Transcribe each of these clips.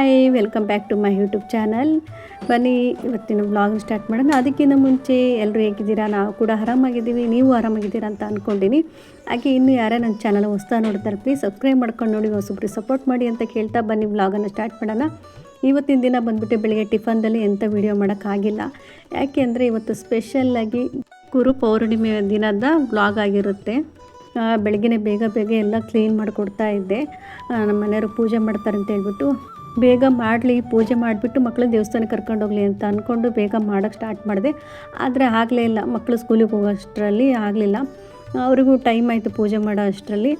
Hi welcome back to my YouTube channel. ಬನ್ನಿ ಇವತ್ತಿನ ವ್ಲಾಗ್ನ ಸ್ಟಾರ್ಟ್ ಮಾಡೋಣ. ಅದಕ್ಕಿಂತ ಮುಂಚೆ ಎಲ್ಲರೂ ಹೇಗಿದ್ದೀರಾ? ನಾವು ಕೂಡ ಆರಾಮಾಗಿದ್ದೀವಿ, ನೀವು ಆರಾಮಾಗಿದ್ದೀರಾ ಅಂತ ಅಂದ್ಕೊಂಡಿನಿ. ಹಾಗೆ ಇನ್ನೂ ಯಾರೇ ನನ್ನ ಚಾನಲ್ ಹೊಸ್ತಾ ನೋಡ್ತಾರೆ ಪ್ಲೀಸ್ ಸಬ್ಸ್ಕ್ರೈಬ್ ಮಾಡ್ಕೊಂಡು ನೋಡಿ, ಹೊಸಬ್ರು ಸಪೋರ್ಟ್ ಮಾಡಿ ಅಂತ ಕೇಳ್ತಾ ಬನ್ನಿ ವ್ಲಾಗನ್ನು ಸ್ಟಾರ್ಟ್ ಮಾಡೋಣ. ಇವತ್ತಿನ ದಿನ ಬಂದುಬಿಟ್ಟು ಬೆಳಿಗ್ಗೆ ಟಿಫನ್ದಲ್ಲಿ ಎಂಥ ವೀಡಿಯೋ ಮಾಡೋಕ್ಕಾಗಿಲ್ಲ. ಯಾಕೆ ಅಂದರೆ ಇವತ್ತು ಸ್ಪೆಷಲ್ಲಾಗಿ ಗುರು ಪೌರ್ಣಿಮೆ ದಿನದ ವ್ಲಾಗ್ ಆಗಿರುತ್ತೆ. ಬೆಳಗ್ಗೆ ಬೇಗ ಎಲ್ಲ ಕ್ಲೀನ್ ಮಾಡಿಕೊಡ್ತಾ ಇದ್ದೆ. ನಮ್ಮ ಮನೆಯವರು ಪೂಜೆ ಮಾಡ್ತಾರೆ ಅಂತ ಹೇಳ್ಬಿಟ್ಟು ಬೇಗ ಮಾಡಲಿ, ಪೂಜೆ ಮಾಡಿಬಿಟ್ಟು ಮಕ್ಕಳು ದೇವಸ್ಥಾನಕ್ಕೆ ಕರ್ಕೊಂಡೋಗ್ಲಿ ಅಂತ ಅಂದ್ಕೊಂಡು ಬೇಗ ಮಾಡೋಕ್ಕೆ ಸ್ಟಾರ್ಟ್ ಮಾಡಿದೆ. ಆದರೆ ಆಗಲೇ ಇಲ್ಲ, ಮಕ್ಕಳು ಸ್ಕೂಲಿಗೆ ಹೋಗೋ ಅಷ್ಟರಲ್ಲಿ ಆಗಲಿಲ್ಲ. ಅವ್ರಿಗೂ ಟೈಮ್ ಆಯಿತು ಪೂಜೆ ಮಾಡೋ ಅಷ್ಟರಲ್ಲಿ.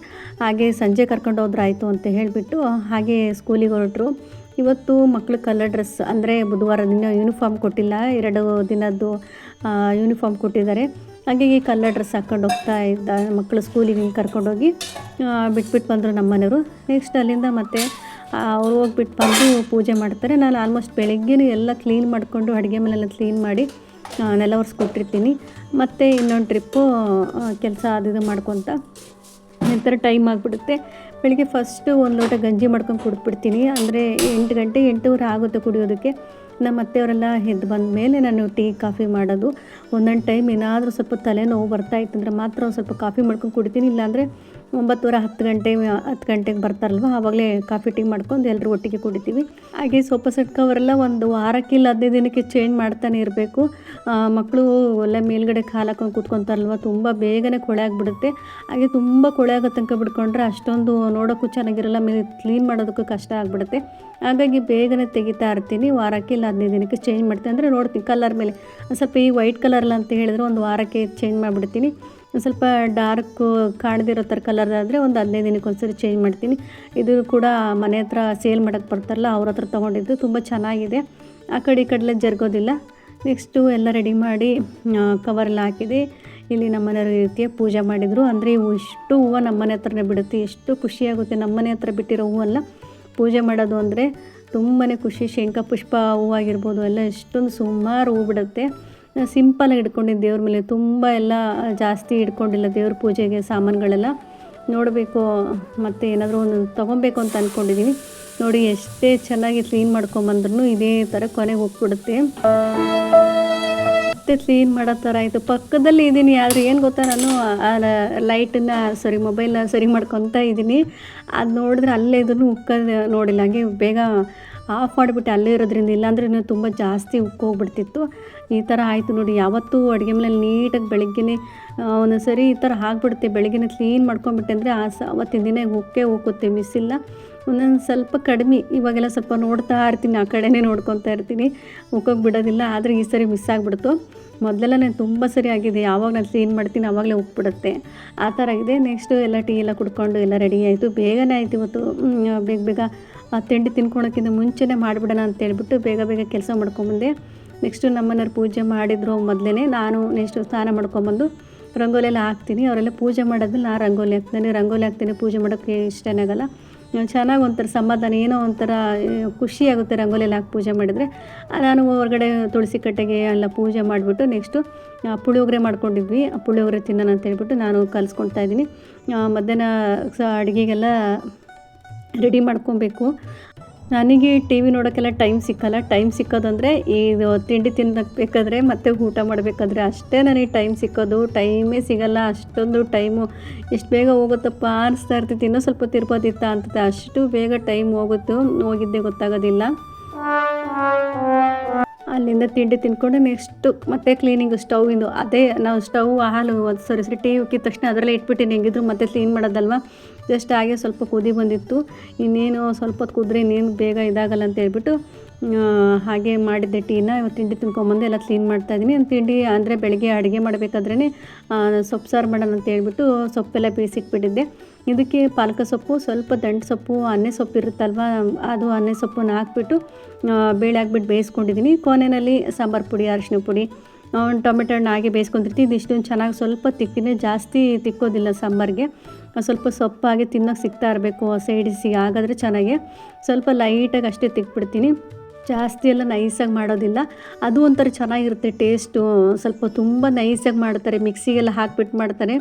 ಹಾಗೆ ಸಂಜೆ ಕರ್ಕೊಂಡು ಹೋದ್ರೆ ಆಯಿತು ಅಂತ ಹೇಳಿಬಿಟ್ಟು ಹಾಗೆ ಸ್ಕೂಲಿಗೆ ಹೊರಟರು. ಇವತ್ತು ಮಕ್ಕಳು ಕಲರ್ ಡ್ರೆಸ್ ಅಂದರೆ ಬುಧವಾರ ದಿನ ಯೂನಿಫಾರ್ಮ್ ಕೊಟ್ಟಿಲ್ಲ, 2 ದಿನದ್ದು ಯೂನಿಫಾರ್ಮ್ ಕೊಟ್ಟಿದ್ದಾರೆ. ಹಾಗಾಗಿ ಕಲರ್ ಡ್ರೆಸ್ ಹಾಕ್ಕೊಂಡು ಹೋಗ್ತಾ ಇದ್ದ ಮಕ್ಕಳು ಸ್ಕೂಲಿಗೆ ಕರ್ಕೊಂಡೋಗಿ ಬಿಟ್ಬಿಟ್ಟು ಬಂದರು ನಮ್ಮ ಮನೆಯವರು. ನೆಕ್ಸ್ಟ್ ಅಲ್ಲಿಂದ ಮತ್ತೆ ಅವ್ರು ಹೋಗ್ಬಿಟ್ಟು ಬಂದು ಪೂಜೆ ಮಾಡ್ತಾರೆ. ನಾನು ಆಲ್ಮೋಸ್ಟ್ ಬೆಳಗ್ಗೆ ಎಲ್ಲ ಕ್ಲೀನ್ ಮಾಡಿಕೊಂಡು ಅಡುಗೆ ಮನೆಯೆಲ್ಲ ಕ್ಲೀನ್ ಮಾಡಿ ನೆಲ ಒರೆಸ್ಕೊಟ್ಟಿರ್ತೀನಿ. ಮತ್ತು ಇನ್ನೊಂದು ಟ್ರಿಪ್ಪು ಕೆಲಸ ಅದು ಮಾಡ್ಕೊತ ಈ ಥರ ಟೈಮ್ ಆಗಿಬಿಡುತ್ತೆ. ಬೆಳಿಗ್ಗೆ ಫಸ್ಟು 1 ಲೋಟ ಗಂಜಿ ಮಾಡ್ಕೊಂಡು ಕುಡಿದ್ಬಿಡ್ತೀನಿ. ಅಂದರೆ 8 ಗಂಟೆ 8:15 ಆಗುತ್ತೆ ಕುಡಿಯೋದಕ್ಕೆ. ನಮ್ಮ ಅತ್ತೆಯವರೆಲ್ಲ ಎದ್ದು ಬಂದ ಮೇಲೆ ನಾನು ಟೀ ಕಾಫಿ ಮಾಡೋದು. ಒಂದೊಂದು ಟೈಮ್ ಏನಾದರೂ ಸ್ವಲ್ಪ ತಲೆನೋವು ಬರ್ತಾಯಿತ್ತು ಅಂದರೆ ಮಾತ್ರ ಒಂದು ಸ್ವಲ್ಪ ಕಾಫಿ ಮಾಡ್ಕೊಂಡು ಕುಡಿತೀನಿ. ಇಲ್ಲಾಂದರೆ 9:30 10 ಗಂಟೆಗೆ ಬರ್ತಾರಲ್ವ, ಆವಾಗಲೇ ಕಾಫಿ ಟೀ ಮಾಡ್ಕೊಂಡು ಎಲ್ಲರೂ ಒಟ್ಟಿಗೆ ಕುಡಿತೀವಿ. ಹಾಗೆ ಸೋಫಾ ಸೆಟ್ ಕವರೆಲ್ಲ ಒಂದು ವಾರಕ್ಕೆ ಇಲ್ಲ 15 ದಿನಕ್ಕೆ ಚೇಂಜ್ ಮಾಡ್ತಾನೆ ಇರಬೇಕು. ಮಕ್ಕಳು ಎಲ್ಲ ಮೇಲ್ಗಡೆ ಕಾಲು ಹಾಕೊಂಡು ಕೂತ್ಕೊತಾರಲ್ವ, ತುಂಬ ಬೇಗನೆ ಕೊಳೆ ಆಗಿಬಿಡುತ್ತೆ. ಹಾಗೆ ತುಂಬ ಕೊಳೆ ಆಗೋ ತನಕ ಬಿಡ್ಕೊಂಡ್ರೆ ಅಷ್ಟೊಂದು ನೋಡೋಕ್ಕೂ ಚೆನ್ನಾಗಿರಲ್ಲ, ಕ್ಲೀನ್ ಮಾಡೋದಕ್ಕೂ ಕಷ್ಟ ಆಗಿಬಿಡುತ್ತೆ. ಹಾಗಾಗಿ ಬೇಗನೆ ತೆಗಿತಾ ಇರ್ತೀನಿ. ವಾರಕ್ಕೆ ಇಲ್ಲ 15 ದಿನಕ್ಕೆ ಚೇಂಜ್ ಮಾಡ್ತೀನಿ. ಅಂದರೆ ನೋಡ್ತೀನಿ ಕಲರ್ ಮೇಲೆ ಸ್ವಲ್ಪ ಈ ವೈಟ್ ಕಲರ್ಲ್ಲ ಅಂತ ಹೇಳಿದ್ರೆ ಒಂದು ವಾರಕ್ಕೆ ಚೇಂಜ್ ಮಾಡಿಬಿಡ್ತೀನಿ. ಸ್ವಲ್ಪ ಡಾರ್ಕು ಕಾಣದಿರೋ ಥರ ಕಲರ್ ಆದರೆ ಒಂದು 15 ದಿನಕ್ಕೆ ಒಂದ್ಸರಿ ಚೇಂಜ್ ಮಾಡ್ತೀನಿ. ಇದು ಕೂಡ ಮನೆ ಹತ್ರ ಸೇಲ್ ಮಾಡೋಕ್ಕೆ ಬರ್ತಾರಲ್ಲ, ಅವ್ರ ಹತ್ರ ತೊಗೊಂಡಿದ್ದು ತುಂಬ ಚೆನ್ನಾಗಿದೆ. ಆ ಕಡೆ ಈ ಕಡೆಲ್ಲ ಜರುಗೋದಿಲ್ಲ. ನೆಕ್ಸ್ಟು ಎಲ್ಲ ರೆಡಿ ಮಾಡಿ ಕವರೆಲ್ಲ ಹಾಕಿದೆ. ಇಲ್ಲಿ ನಮ್ಮ ಮನೆಯವ್ರ ರೀತಿಯ ಪೂಜೆ ಮಾಡಿದರು. ಅಂದರೆ ಇಷ್ಟು ಹೂವು ನಮ್ಮ ಮನೆ ಹತ್ರನೇ ಬಿಡುತ್ತೆ, ಎಷ್ಟು ಖುಷಿಯಾಗುತ್ತೆ. ನಮ್ಮ ಮನೆ ಹತ್ರ ಬಿಟ್ಟಿರೋ ಹೂವಲ್ಲ ಪೂಜೆ ಮಾಡೋದು ಅಂದರೆ ತುಂಬಾ ಖುಷಿ. ಶಂಖ ಪುಷ್ಪ ಹೂವಾಗಿರ್ಬೋದು ಎಲ್ಲ ಎಷ್ಟೊಂದು ಸುಮಾರು ಹೂ ಬಿಡುತ್ತೆ. ಸಿಂಪಲಾಗಿ ಇಟ್ಕೊಂಡಿದ್ದು ದೇವ್ರ ಮೇಲೆ, ತುಂಬ ಎಲ್ಲ ಜಾಸ್ತಿ ಇಟ್ಕೊಂಡಿಲ್ಲ ದೇವ್ರ ಪೂಜೆಗೆ ಸಾಮಾನುಗಳೆಲ್ಲ. ನೋಡಬೇಕು ಮತ್ತು ಏನಾದರೂ ಒಂದು ತೊಗೊಬೇಕು ಅಂತ ಅಂದ್ಕೊಂಡಿದ್ದೀನಿ. ನೋಡಿ ಎಷ್ಟೇ ಚೆನ್ನಾಗಿ ಕ್ಲೀನ್ ಮಾಡ್ಕೊಂಬಂದ್ರೂ ಇದೇ ಥರ ಕೊನೆಗೆ ಹೋಗ್ಬಿಡುತ್ತೆ. ಮತ್ತೆ ಕ್ಲೀನ್ ಮಾಡೋ ಥರ ಆಯಿತು. ಪಕ್ಕದಲ್ಲಿ ಇದ್ದೀನಿ, ಆದರೆ ಏನು ಗೊತ್ತಾ, ನಾನು ಮೊಬೈಲ್ನ ಸರಿ ಮಾಡ್ಕೊತಾ ಇದ್ದೀನಿ. ಅದು ನೋಡಿದ್ರೆ ಅಲ್ಲೇ ಇದನ್ನು ಉಕ್ಕೋದು ನೋಡಿಲ್ಲ. ಹಾಗೆ ಬೇಗ ಆಫ್ ಮಾಡಿಬಿಟ್ಟೆ ಅಲ್ಲೇ ಇರೋದ್ರಿಂದ, ಇಲ್ಲಾಂದರೆ ಇನ್ನೂ ತುಂಬ ಜಾಸ್ತಿ ಉಕ್ಕೋಗ್ಬಿಡ್ತಿತ್ತು. ಈ ಥರ ಆಯಿತು ನೋಡಿ. ಯಾವತ್ತೂ ಅಡುಗೆ ಮನೇಲಿ ನೀಟಾಗಿ ಬೆಳಗ್ಗೆ ಒಂದೊಂದು ಸರಿ ಈ ಥರ ಆಗಿಬಿಡುತ್ತೆ. ಬೆಳಗ್ಗೆ ಕ್ಲೀನ್ ಮಾಡ್ಕೊಂಬಿಟ್ಟೆ ಅಂದರೆ ಅವತ್ತಿನ ದಿನ ಉಕ್ಕುತ್ತೆ, ಮಿಸ್ ಇಲ್ಲ. ಒಂದೊಂದು ಸ್ವಲ್ಪ ಕಡಿಮೆ. ಇವಾಗೆಲ್ಲ ಸ್ವಲ್ಪ ನೋಡ್ತಾ ಇರ್ತೀನಿ, ಆ ಕಡೆನೇ ನೋಡ್ಕೊತಾ ಇರ್ತೀನಿ, ಉಕ್ಕೋಗಿ ಬಿಡೋದಿಲ್ಲ. ಆದರೆ ಈ ಸರಿ ಮಿಸ್ ಆಗಿಬಿಡ್ತು. ಮೊದಲೆಲ್ಲ ನಾನು ತುಂಬ ಸರಿ ಆಗಿದೆ, ಯಾವಾಗ ನಾನು ಕ್ಲೀನ್ ಮಾಡ್ತೀನಿ ಆವಾಗಲೇ ಉಕ್ಬಿಡುತ್ತೆ, ಆ ಥರ ಇದೆ. ನೆಕ್ಸ್ಟು ಎಲ್ಲ ಟೀ ಎಲ್ಲ ಕುಡ್ಕೊಂಡು ಎಲ್ಲ ರೆಡಿ ಆಯಿತು. ಬೇಗನೆ ಆಯಿತು ಇವತ್ತು. ಬೇಗ ತಿಂಡಿ ತಿನ್ಕೊಳೋಕ್ಕಿಂತ ಮುಂಚೆನೇ ಮಾಡಿಬಿಡೋಣ ಅಂತೇಳ್ಬಿಟ್ಟು ಬೇಗ ಕೆಲಸ ಮಾಡ್ಕೊಂಬಂದೆ. ನೆಕ್ಸ್ಟು ನಮ್ಮನೆಯವ್ರು ಪೂಜೆ ಮಾಡಿದ್ರು ಮೊದಲೇ. ನಾನು ನೆಕ್ಸ್ಟು ಸ್ನಾನ ಮಾಡ್ಕೊಂಬಂದು ರಂಗೋಲಿ ಎಲ್ಲ ಹಾಕ್ತೀನಿ. ಅವರೆಲ್ಲ ಪೂಜೆ ಮಾಡೋದ್ಮೇಲೆ ನಾನು ರಂಗೋಲಿ ಹಾಕ್ತೀನಿ. ಪೂಜೆ ಮಾಡೋಕ್ಕೆ ಇಷ್ಟನೇ ಆಗಲ್ಲ. ಚೆನ್ನಾಗಿ ಒಂಥರ ಸಮಾಧಾನ, ಏನೋ ಒಂಥರ ಖುಷಿಯಾಗುತ್ತೆ ರಂಗೋಲಿ ಎಲ್ಲ ಹಾಕಿ ಪೂಜೆ ಮಾಡಿದರೆ. ನಾನು ಹೊರಗಡೆ ತುಳಸಿ ಕಟ್ಟೆಗೆ ಎಲ್ಲ ಪೂಜೆ ಮಾಡಿಬಿಟ್ಟು ನೆಕ್ಸ್ಟು ಪುಳಿಯೋಗರೆ ಮಾಡ್ಕೊಂಡಿದ್ವಿ. ಆ ಪುಳಿಯೋಗರೆ ತಿನ್ನೋಣ ಅಂತೇಳ್ಬಿಟ್ಟು ನಾನು ಕಲಿಸ್ಕೊಳ್ತಾ ಇದ್ದೀನಿ. ಮಧ್ಯಾಹ್ನ ಅಡುಗೆಗೆಲ್ಲ ರೆಡಿ ಮಾಡ್ಕೊಬೇಕು. ನನಗೆ ಟಿ ವಿ ನೋಡೋಕ್ಕೆಲ್ಲ ಟೈಮ್ ಸಿಕ್ಕಲ್ಲ. ಟೈಮ್ ಸಿಕ್ಕೋದಂದರೆ ಇದು ತಿಂಡಿ ತಿನ್ನಬೇಕಾದ್ರೆ ಮತ್ತು ಊಟ ಮಾಡಬೇಕಾದ್ರೆ ಅಷ್ಟೇ ನನಗೆ ಟೈಮ್ ಸಿಕ್ಕೋದು. ಟೈಮೇ ಸಿಗಲ್ಲ. ಅಷ್ಟೊಂದು ಟೈಮು ಎಷ್ಟು ಬೇಗ ಹೋಗುತ್ತಪ್ಪ ಅನಿಸ್ತಾ ಇರ್ತೈತಿ. ಇನ್ನೂ ಸ್ವಲ್ಪ ತಿರ್ಬೋದಿತ್ತ ಅಂತ ಅಷ್ಟು ಬೇಗ ಟೈಮ್ ಹೋಗಿದ್ದೆ ಗೊತ್ತಾಗೋದಿಲ್ಲ. ಅಲ್ಲಿಂದ ತಿಂಡಿ ತಿಂದ್ಕೊಂಡು ನೆಕ್ಸ್ಟು ಮತ್ತೆ ಕ್ಲೀನಿಂಗು ಸ್ಟೌವಿಂದು. ಅದೇ ನಾವು ಹಾಲು ಸರಿ ಟೀ ಉಕ್ಕಿದ ತಕ್ಷಣ ಅದರಲ್ಲೇ ಇಟ್ಬಿಟ್ಟಿನಿ. ಹೆಂಗಿದ್ರು ಮತ್ತೆ ಕ್ಲೀನ್ ಮಾಡೋದಲ್ವ. ಜಸ್ಟ್ ಹಾಗೆ ಸ್ವಲ್ಪ ಕುದಿ ಬಂದಿತ್ತು. ಇನ್ನೇನು ಸ್ವಲ್ಪ ಹೊತ್ತು ಕುದ್ರೆ ಇನ್ನೇನು ಬೇಗ ಇದಾಗಲ್ಲ ಅಂತ ಹೇಳ್ಬಿಟ್ಟು ಹಾಗೆ ಮಾಡಿದ್ದೆ ಟೀನ. ಇವತ್ತು ತಿಂಡಿ ತಿನ್ಕೊಂಬಂದು ಎಲ್ಲ ಕ್ಲೀನ್ ಮಾಡ್ತಾಯಿದ್ದೀನಿ. ತಿಂಡಿ ಅಂದರೆ ಬೆಳಗ್ಗೆ ಅಡುಗೆ ಮಾಡಬೇಕಾದ್ರೇ ಸೊಪ್ಪು ಸಾರು ಮಾಡೋಣ ಅಂತ ಹೇಳ್ಬಿಟ್ಟು ಸೊಪ್ಪೆಲ್ಲ ಬೇಯಿಸಿಟ್ಬಿಟ್ಟಿದ್ದೆ. ಇದಕ್ಕೆ ಪಾಲಕ ಸೊಪ್ಪು, ಸ್ವಲ್ಪ ದಂಟು ಸೊಪ್ಪು, ಅನ್ನೆ ಸೊಪ್ಪು ಇರುತ್ತಲ್ವ, ಅದು ಅನ್ನೆ ಸೊಪ್ಪನ್ನು ಹಾಕ್ಬಿಟ್ಟು ಬೇಳೆ ಹಾಕ್ಬಿಟ್ಟು ಬೇಯಿಸ್ಕೊಂಡಿದ್ದೀನಿ. ಕೊನೆಯಲ್ಲಿ ಸಾಂಬಾರು ಪುಡಿ, ಅರಿಶಿನ ಪುಡಿ, ಟೊಮೆಟೊ ಹಣ್ಣು ಹಾಗೆ ಬೇಯಿಸ್ಕೊಂಡಿರ್ತೀನಿ. ಇದಿಷ್ಟೊಂದು ಚೆನ್ನಾಗಿ ಸ್ವಲ್ಪ ತಿಕ್ಕಿನೇ, ಜಾಸ್ತಿ ತಿಕ್ಕೋದಿಲ್ಲ ಸಾಂಬಾರಿಗೆ. ಸ್ವಲ್ಪ ಸೊಪ್ಪಾಗಿ ತಿನ್ನೋಕ್ಕೆ ಸಿಗ್ತಾ ಇರಬೇಕು ಸೈಡಿಸಿಗೆ, ಹಾಗಾದರೆ ಚೆನ್ನಾಗಿ. ಸ್ವಲ್ಪ ಲೈಟಾಗಿ ಅಷ್ಟೇ ತಿಕ್ಬಿಡ್ತೀನಿ. ಜಾಸ್ತಿ ಎಲ್ಲ ನೈಸಾಗಿ ಮಾಡೋದಿಲ್ಲ. ಅದು ಒಂಥರ ಚೆನ್ನಾಗಿರುತ್ತೆ ಟೇಸ್ಟು. ಸ್ವಲ್ಪ ತುಂಬ ನೈಸಾಗಿ ಮಾಡ್ತಾರೆ, ಮಿಕ್ಸಿಗೆಲ್ಲ ಹಾಕಿಬಿಟ್ಟು ಮಾಡ್ತಾರೆ.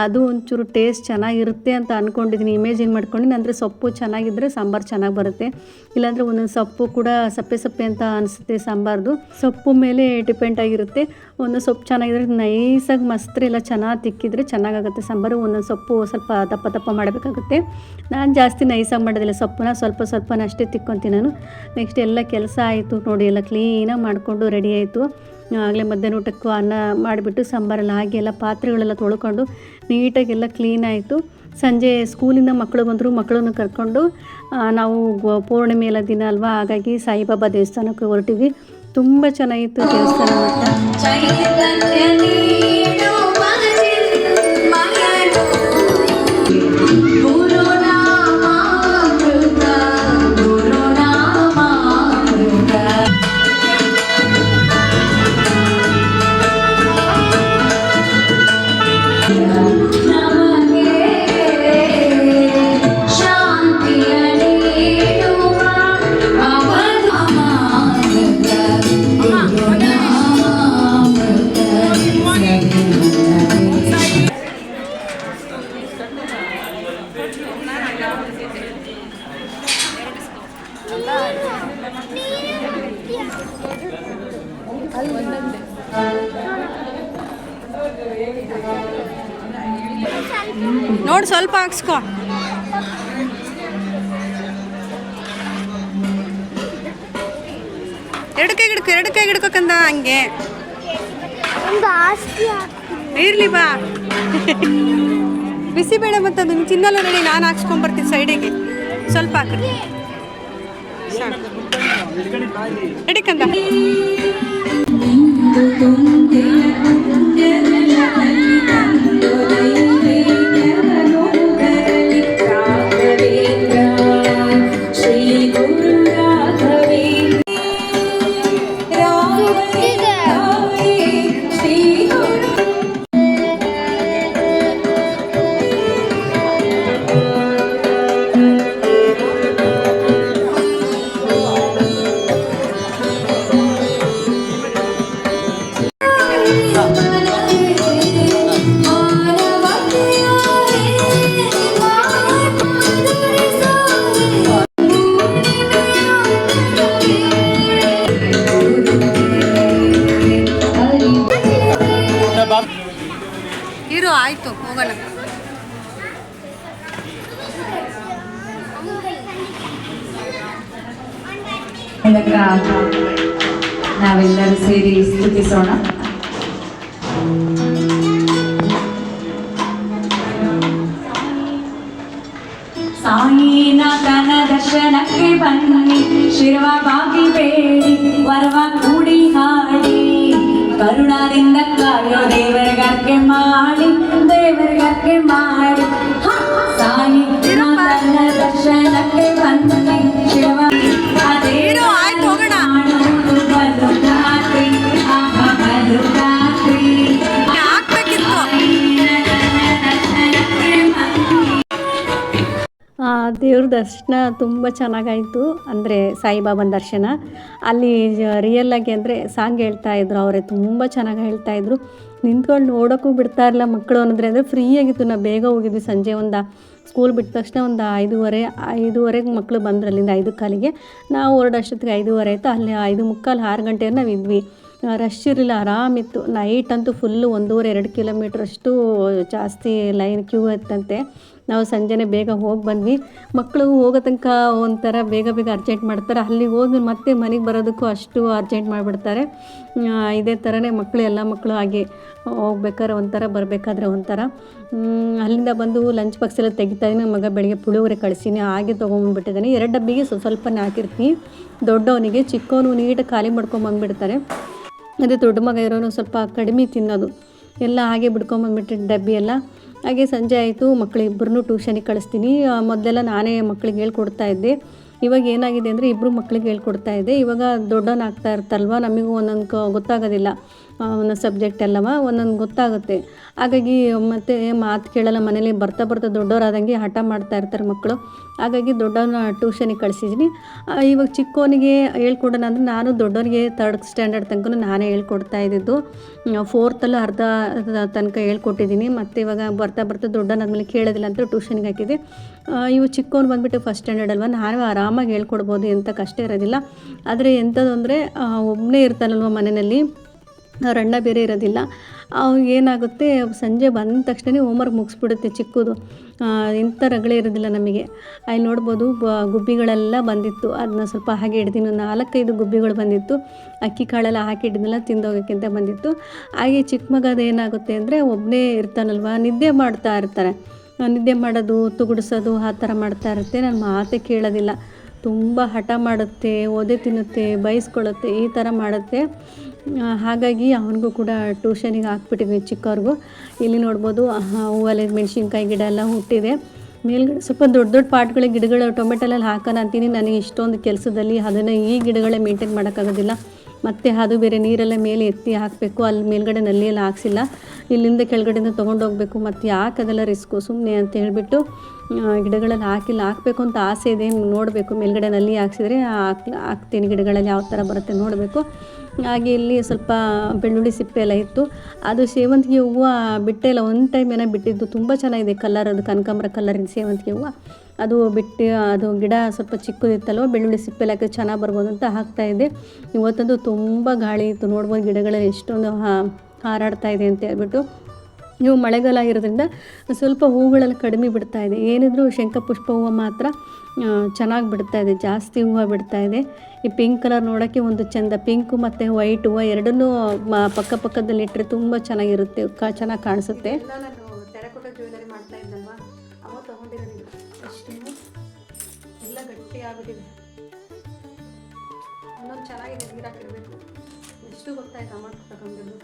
ಅದು ಒಂಚೂರು ಟೇಸ್ಟ್ ಚೆನ್ನಾಗಿರುತ್ತೆ ಅಂತ ಅಂದ್ಕೊಂಡಿದ್ದೀನಿ, ಇಮೇಜಿನ್ ಮಾಡ್ಕೊಂಡಿನಿ. ಅಂದರೆ ಸೊಪ್ಪು ಚೆನ್ನಾಗಿದ್ದರೆ ಸಾಂಬಾರು ಚೆನ್ನಾಗಿ ಬರುತ್ತೆ, ಇಲ್ಲಾಂದರೆ ಒಂದೊಂದು ಸೊಪ್ಪು ಕೂಡ ಸಪ್ಪೆ ಸಪ್ಪೆ ಅಂತ ಅನಿಸುತ್ತೆ. ಸಾಂಬಾರ್ದು ಸೊಪ್ಪು ಮೇಲೆ ಡಿಪೆಂಡ್ ಆಗಿರುತ್ತೆ. ಒಂದೊಂದು ಸೊಪ್ಪು ಚೆನ್ನಾಗಿದ್ರೆ ನೈಸಾಗಿ ಮಸ್ತ್ರೆ ಎಲ್ಲ ಚೆನ್ನಾಗಿ ತಿಕ್ಕಿದರೆ ಚೆನ್ನಾಗಾಗುತ್ತೆ ಸಾಂಬಾರು. ಒಂದೊಂದು ಸೊಪ್ಪು ಸ್ವಲ್ಪ ದಪ್ಪ ದಪ್ಪ ಮಾಡಬೇಕಾಗುತ್ತೆ. ನಾನು ಜಾಸ್ತಿ ನೈಸಾಗಿ ಮಾಡೋದಿಲ್ಲ, ಸೊಪ್ಪನ್ನ ಸ್ವಲ್ಪ ಸ್ವಲ್ಪನ ಅಷ್ಟೇ ತಿಕ್ಕೊತೀನಿ ನಾನು. ನೆಕ್ಸ್ಟ್ ಎಲ್ಲ ಕೆಲಸ ಆಯಿತು ನೋಡಿ, ಎಲ್ಲ ಕ್ಲೀನಾಗಿ ಮಾಡಿಕೊಂಡು ರೆಡಿ ಆಯಿತು. ಆಗಲೇ ಮಧ್ಯಾಹ್ನ ಊಟಕ್ಕೂ ಅನ್ನ ಮಾಡಿಬಿಟ್ಟು ಸಾಂಬಾರೆಲ್ಲ ಹಾಕಿ ಎಲ್ಲ ಪಾತ್ರೆಗಳೆಲ್ಲ ತೊಳ್ಕೊಂಡು ನೀಟಾಗೆಲ್ಲ ಕ್ಲೀನ್ ಆಯಿತು. ಸಂಜೆ ಸ್ಕೂಲಿಂದ ಮಕ್ಕಳು ಬಂದರು, ಮಕ್ಕಳನ್ನು ಕರ್ಕೊಂಡು ನಾವು ಪೂರ್ಣಿಮೆ ಎಲ್ಲ ದಿನ ಅಲ್ವಾ, ಹಾಗಾಗಿ ಸಾಯಿಬಾಬಾ ದೇವಸ್ಥಾನಕ್ಕೆ ಹೊರಟಿದ್ವಿ. ತುಂಬ ಚೆನ್ನಾಗಿತ್ತು ದೇವಸ್ಥಾನ ನೋಡಿ, ಸ್ವಲ್ಪ ಹಾಕ್ಸ್ಕೊ. ಎರಡು ಕೈ ಹಿಡ್ಕೋಕಂದ ಹಂಗೆ ಇರ್ಲಿ ಬಾ. ಬಿಸಿಬೇಡ ಮತ್ತು ಅದು ತಿನ್ನಲ್ಲ ನೋಡಿ, ನಾನು ಹಾಕ್ಸ್ಕೊಂಬರ್ತೀನಿ ಸೈಡಿಗೆ. ಸ್ವಲ್ಪ ಹಾಕ್ರಿ ಎಡಿಕಂದ. ಇರು, ಆಯಿತು, ಹೋಗೋಣ. ನಾವೆಲ್ಲರೂ ಸೇರಿ ಸ್ತುತಿಸೋಣ. ಸಾಯಿನಾಥನ ದರ್ಶನಕ್ಕೆ ಬನ್ನಿ, ಶಿರವ ಬಾಗಿ ಬೇಡಿ, ವರವ ಕೂಡಿ ಹಾಡಿ, ಕರುಣಾದಿಂದ ಕಾಯೋ ದೇವರಿಗರ್ಕೆ ಮಾಡಿ, ದೇವರಿಗರ್ಕೆ ಮಾಡಿ. ಸಾಯಿನಾಥನ ದರ್ಶನಕ್ಕೆ ಬನ್ನಿ, ಶಿರವ ದೇವ್ರ ದರ್ಶನ ತುಂಬ ಚೆನ್ನಾಗಾಯಿತು. ಅಂದರೆ ಸಾಯಿಬಾಬನ ದರ್ಶನ ಅಲ್ಲಿ ರಿಯಲ್ಲಾಗಿ ಅಂದರೆ ಸಾಂಗ್ ಹೇಳ್ತಾಯಿದ್ರು ಅವರೇ, ತುಂಬ ಚೆನ್ನಾಗಿ ಹೇಳ್ತಾಯಿದ್ರು. ನಿಂತ್ಕೊಂಡು ನೋಡೋಕ್ಕೂ ಬಿಡ್ತಾ ಇರಲಿಲ್ಲ ಮಕ್ಕಳು ಅಂದರೆ ಫ್ರೀಯಾಗಿತ್ತು. ನಾವು ಬೇಗ ಹೋಗಿದ್ವಿ, ಸಂಜೆ ಒಂದು ಸ್ಕೂಲ್ ಬಿಟ್ಟ ತಕ್ಷಣ ಒಂದು 5:30 ಮಕ್ಕಳು ಬಂದರು ಅಲ್ಲಿಂದ 5:15. ನಾವು ಹೊರಡೋಷ್ಟೊತ್ತಿಗೆ 5:30 ಆಯಿತು. ಅಲ್ಲಿ 5:45 6 ಗಂಟೆಗೆ ನಾವು ಇದ್ವಿ. ರಶ್ ಇರಲಿಲ್ಲ, ಆರಾಮಿತ್ತು. ನೈಟ್ ಅಂತೂ ಫುಲ್ಲು 1.5-2 ಕಿಲೋಮೀಟ್ರ್ ಅಷ್ಟು ಜಾಸ್ತಿ ಲೈನ್ ಕ್ಯೂ ಇತ್ತಂತೆ. ನಾವು ಸಂಜೆನೇ ಬೇಗ ಹೋಗಿ ಬಂದ್ವಿ. ಮಕ್ಕಳು ಹೋಗೋ ತನಕ ಒಂಥರ ಬೇಗ ಅರ್ಜೆಂಟ್ ಮಾಡ್ತಾರೆ, ಅಲ್ಲಿಗೆ ಹೋದ್ಮೇಲೆ ಮತ್ತೆ ಮನೆಗೆ ಬರೋದಕ್ಕೂ ಅಷ್ಟು ಅರ್ಜೆಂಟ್ ಮಾಡಿಬಿಡ್ತಾರೆ. ಇದೇ ಥರನೇ ಎಲ್ಲ ಮಕ್ಕಳು ಹಾಗೆ ಹೋಗ್ಬೇಕಾದ್ರೆ ಒಂಥರ, ಬರಬೇಕಾದ್ರೆ ಒಂಥರ. ಅಲ್ಲಿಂದ ಬಂದು ಲಂಚ್ ಬಾಕ್ಸ್ ಎಲ್ಲ ತೆಗಿತಾಯಿದ್ದೀನಿ. ಮಗ ಬೆಳಗ್ಗೆ ಪುಳಿಯೋಗರೆ ಕಳಿಸ್ತೀನಿ, ಹಾಗೆ ತೊಗೊಂಬಂದ್ಬಿಟ್ಟಿದ್ದಾನೆ. 2 ಡಬ್ಬಿಗೆ ಸ್ವಲ್ಪನೇ ಹಾಕಿರ್ತೀನಿ. ದೊಡ್ಡವನಿಗೆ, ಚಿಕ್ಕವನು ನೀಟಾಗಿ ಖಾಲಿ ಮಾಡ್ಕೊಂಬಂದ್ಬಿಡ್ತಾರೆ. ಅದೇ ದೊಡ್ಡ ಮಗ ಇರೋನು ಸ್ವಲ್ಪ ಕಡಿಮೆ ತಿನ್ನೋದು, ಎಲ್ಲ ಹಾಗೆ ಬಿಡ್ಕೊಂಬಂದ್ಬಿಟ್ಟು ಡಬ್ಬಿ ಎಲ್ಲ. ಹಾಗೆ ಸಂಜೆ ಆಯಿತು, ಮಕ್ಕಳಿಬ್ಬರನ್ನೂ ಟ್ಯೂಷನಿಗೆ ಕಳಿಸ್ತೀನಿ. ಮೊದಲೆಲ್ಲ ನಾನೇ ಮಕ್ಕಳಿಗೆ ಹೇಳ್ಕೊಡ್ತಾ ಇದ್ದೆ. ಇವಾಗ ಏನಾಗಿದೆ ಅಂದರೆ ಇಬ್ಬರು ಮಕ್ಕಳಿಗೆ ಹೇಳ್ಕೊಡ್ತಾ ಇದ್ದೆ. ಇವಾಗ ದೊಡ್ಡವನಾಗ್ತಾ ಇರ್ತಲ್ವ, ನಮಗೂ ಒಂದೊಂದು ಗೊತ್ತಾಗೋದಿಲ್ಲ. ಒಂದೊಂದು ಸಬ್ಜೆಕ್ಟ್ ಎಲ್ಲವ ಒಂದೊಂದು ಗೊತ್ತಾಗುತ್ತೆ. ಹಾಗಾಗಿ ಮತ್ತೆ ಮಾತು ಕೇಳಲ್ಲ, ಮನೇಲಿ ಬರ್ತಾ ಬರ್ತಾ ದೊಡ್ಡವರಾದಂಗೆ ಹಠ ಮಾಡ್ತಾ ಇರ್ತಾರೆ ಮಕ್ಕಳು. ಹಾಗಾಗಿ ದೊಡ್ಡವನ ಟ್ಯೂಷನಿಗೆ ಕಳಿಸಿದ್ದೀನಿ. ಇವಾಗ ಚಿಕ್ಕವನಿಗೆ ಹೇಳ್ಕೊಡೋಣ ಅಂದರೆ ನಾನು ದೊಡ್ಡವನಿಗೆ 3rd ಸ್ಟ್ಯಾಂಡರ್ಡ್ ತನಕ ನಾನೇ ಹೇಳ್ಕೊಡ್ತಾ ಇದ್ದಿದ್ದು. 4ತಲ್ಲೂ ಅರ್ಧ ತನಕ ಹೇಳ್ಕೊಟ್ಟಿದ್ದೀನಿ. ಮತ್ತು ಇವಾಗ ಬರ್ತಾ ಬರ್ತಾ ದೊಡ್ಡವನಾದ್ಮೇಲೆ ಕೇಳೋದಿಲ್ಲ ಅಂತ ಟ್ಯೂಷನ್ಗೆ ಹಾಕಿದ್ದೆ. ಇವು ಚಿಕ್ಕವನು ಬಂದುಬಿಟ್ಟು 1st ಸ್ಟ್ಯಾಂಡರ್ಡ್ ಅಲ್ವ, ನಾನು ಆರಾಮಾಗಿ ಹೇಳ್ಕೊಡ್ಬೋದು, ಎಂಥ ಕಷ್ಟ ಇರೋದಿಲ್ಲ. ಆದರೆ ಎಂಥದ್ದು ಅಂದರೆ ಒಬ್ಬನೇ ಇರ್ತಾನಲ್ವ ಮನೆಯಲ್ಲಿ, ಅವ್ರ ಅಣ್ಣ ಬೇರೆ ಇರೋದಿಲ್ಲ. ಏನಾಗುತ್ತೆ, ಸಂಜೆ ಬಂದ ತಕ್ಷಣ ಹೋಮ್ವರ್ಕ್ ಮುಗಿಸ್ಬಿಡುತ್ತೆ ಚಿಕ್ಕದು. ಇಂಥ ರಗಳೆ ಇರೋದಿಲ್ಲ ನಮಗೆ. ಅಲ್ಲಿ ನೋಡ್ಬೋದು ಗುಬ್ಬಿಗಳೆಲ್ಲ ಬಂದಿತ್ತು. ಅದನ್ನ ಸ್ವಲ್ಪ ಹಾಗೆ ಹಿಡ್ದಿನಿ, 4-5 ಗುಬ್ಬಿಗಳು ಬಂದಿತ್ತು. ಅಕ್ಕಿ ಕಾಳೆಲ್ಲ ಹಾಕಿಟ್ಟಿದ್ನೆಲ್ಲ ತಿಂದೋಗೋಕ್ಕೆ ಅಂತ ಬಂದಿತ್ತು. ಹಾಗೆ ಚಿಕ್ಕ ಮಗದು ಏನಾಗುತ್ತೆ ಅಂದರೆ ಒಬ್ಬನೇ ಇರ್ತಾನಲ್ವ, ನಿದ್ದೆ ಮಾಡ್ತಾ ಇರ್ತಾರೆ. ನಿದ್ದೆ ಮಾಡೋದು, ತುಗುಡಿಸೋದು ಆ ಥರ ಮಾಡ್ತಾ ಇರುತ್ತೆ. ನನ್ನ ಮಾತೇ ಕೇಳೋದಿಲ್ಲ, ತುಂಬ ಹಠ ಮಾಡುತ್ತೆ, ಒದೆ ತಿನ್ನುತ್ತೆ, ಬೈಸ್ಕೊಳ್ಳುತ್ತೆ, ಈ ಥರ ಮಾಡುತ್ತೆ. ಹಾಗಾಗಿ ಅವನಿಗೂ ಕೂಡ ಟ್ಯೂಷನಿಗೆ ಹಾಕ್ಬಿಟ್ಟಿದ್ವಿ ಚಿಕ್ಕವ್ರಿಗೂ. ಇಲ್ಲಿ ನೋಡ್ಬೋದು ಹೂವಲ್ಲಿ ಮೆಣಸಿನ್ಕಾಯಿ ಗಿಡ ಎಲ್ಲ ಹುಟ್ಟಿದೆ. ಮೇಲ್ಗಡೆ ಸ್ವಲ್ಪ ದೊಡ್ಡ ದೊಡ್ಡ ಪಾಟ್ಗಳಿಗೆ ಗಿಡಗಳು ಟೊಮೆಟೊಲೆಲ್ಲ ಹಾಕೋಣ ಅಂತೀನಿ. ನನಗೆ ಇಷ್ಟೊಂದು ಕೆಲಸದಲ್ಲಿ ಅದನ್ನು ಈ ಗಿಡಗಳೇ ಮೇಂಟೈನ್ ಮಾಡೋಕ್ಕಾಗೋದಿಲ್ಲ. ಮತ್ತು ಅದು ಬೇರೆ ನೀರೆಲ್ಲ ಮೇಲೆ ಎತ್ತಿ ಹಾಕಬೇಕು. ಅಲ್ಲಿ ಮೇಲ್ಗಡೆ ನಲ್ಲಿ ಎಲ್ಲ ಹಾಕ್ಸಿಲ್ಲ, ಇಲ್ಲಿಂದ ಕೆಳಗಡೆಯಿಂದ ತೊಗೊಂಡೋಗ್ಬೇಕು. ಮತ್ತು ಯಾಕೆ ಅದೆಲ್ಲ ರಿಸ್ಕು ಸುಮ್ಮನೆ ಅಂತ ಹೇಳಿಬಿಟ್ಟು ಗಿಡಗಳಲ್ಲಿ ಹಾಕಬೇಕು ಅಂತ ಆಸೆ ಇದೆ. ನೋಡಬೇಕು, ಮೇಲ್ಗಡೆ ನಲ್ಲಿ ಹಾಕ್ಸಿದ್ರೆ ಹಾಕ್ತೀನಿ. ಗಿಡಗಳಲ್ಲಿ ಯಾವ ಥರ ಬರುತ್ತೆ ನೋಡಬೇಕು. ಹಾಗೆ ಇಲ್ಲಿ ಸ್ವಲ್ಪ ಬೆಳ್ಳುಳ್ಳಿ ಸಿಪ್ಪೆ ಎಲ್ಲ ಇತ್ತು. ಅದು ಸೇವಂತಿಗೆ ಹೂವು ಬಿಟ್ಟೆ ಇಲ್ಲ, ಒಂದು ಟೈಮ್ ಏನೋ ಬಿಟ್ಟಿದ್ದು. ತುಂಬ ಚೆನ್ನಾಗಿದೆ ಕಲರ್, ಅದು ಕನಕಾಂಬರ ಕಲರಿನ ಸೇವಂತಿಗೆ ಹೂವು. ಅದು ಬಿಟ್ಟು ಅದು ಗಿಡ ಸ್ವಲ್ಪ ಚಿಕ್ಕದಿತ್ತಲ್ವ, ಬೆಳ್ಳುಳ್ಳಿ ಸಿಪ್ಪೆ ಹಾಕಿ ಚೆನ್ನಾಗಿ ಬರ್ಬೋದು ಅಂತ ಹಾಕ್ತಾಯಿದ್ದೆ. ಇವತ್ತಂದು ತುಂಬ ಗಾಳಿ ಇತ್ತು, ನೋಡ್ಬೋದು ಗಿಡಗಳಲ್ಲಿ ಎಷ್ಟೊಂದು ಹಾರಾಡ್ತಾ ಇದೆ ಅಂತ ಹೇಳ್ಬಿಟ್ಟು. ಇವು ಮಳೆಗಾಲ ಆಗಿರೋದ್ರಿಂದ ಸ್ವಲ್ಪ ಹೂಗಳೆಲ್ಲ ಕಡಿಮೆ ಬಿಡ್ತಾಯಿದೆ. ಏನಿದ್ರು ಶಂಖಪುಷ್ಪ ಹೂವು ಮಾತ್ರ ಚೆನ್ನಾಗಿ ಬಿಡ್ತಾಯಿದೆ, ಜಾಸ್ತಿ ಹೂವು ಬಿಡ್ತಾಯಿದೆ. ಈ ಪಿಂಕ್ ಕಲರ್ ನೋಡೋಕ್ಕೆ ಒಂದು ಚೆಂದ, ಪಿಂಕು ಮತ್ತು ವೈಟ್ ಹೂವು ಎರಡನ್ನೂ ಪಕ್ಕದಲ್ಲಿ ಇಟ್ಟರೆ ತುಂಬ ಚೆನ್ನಾಗಿರುತ್ತೆ, ಚೆನ್ನಾಗಿ ಕಾಣಿಸುತ್ತೆ. ನಾನು ಟೆರಕೋಟಾ ಜ್ಯುವೆಲರಿ ಮಾಡ್ತಾ ಇದ್ದಲ್ವ, ಅವ ತೊಗೊಂಡಿರೋದು ಅಷ್ಟು ಎಲ್ಲ ಗಟ್ಟಿ ಆಗಿಬಿಟ್ಟಿದೆ. ಇನ್ನೊಂದು ಚೆನ್ನಾಗಿದೆ, ನೀರು ಹಾಕಿರಬೇಕು. ಎಷ್ಟು ಗೊತ್ತಾಯ್ತು ಅಮೌಂಟ್ ತಗೊಂಡಿದ್ದು,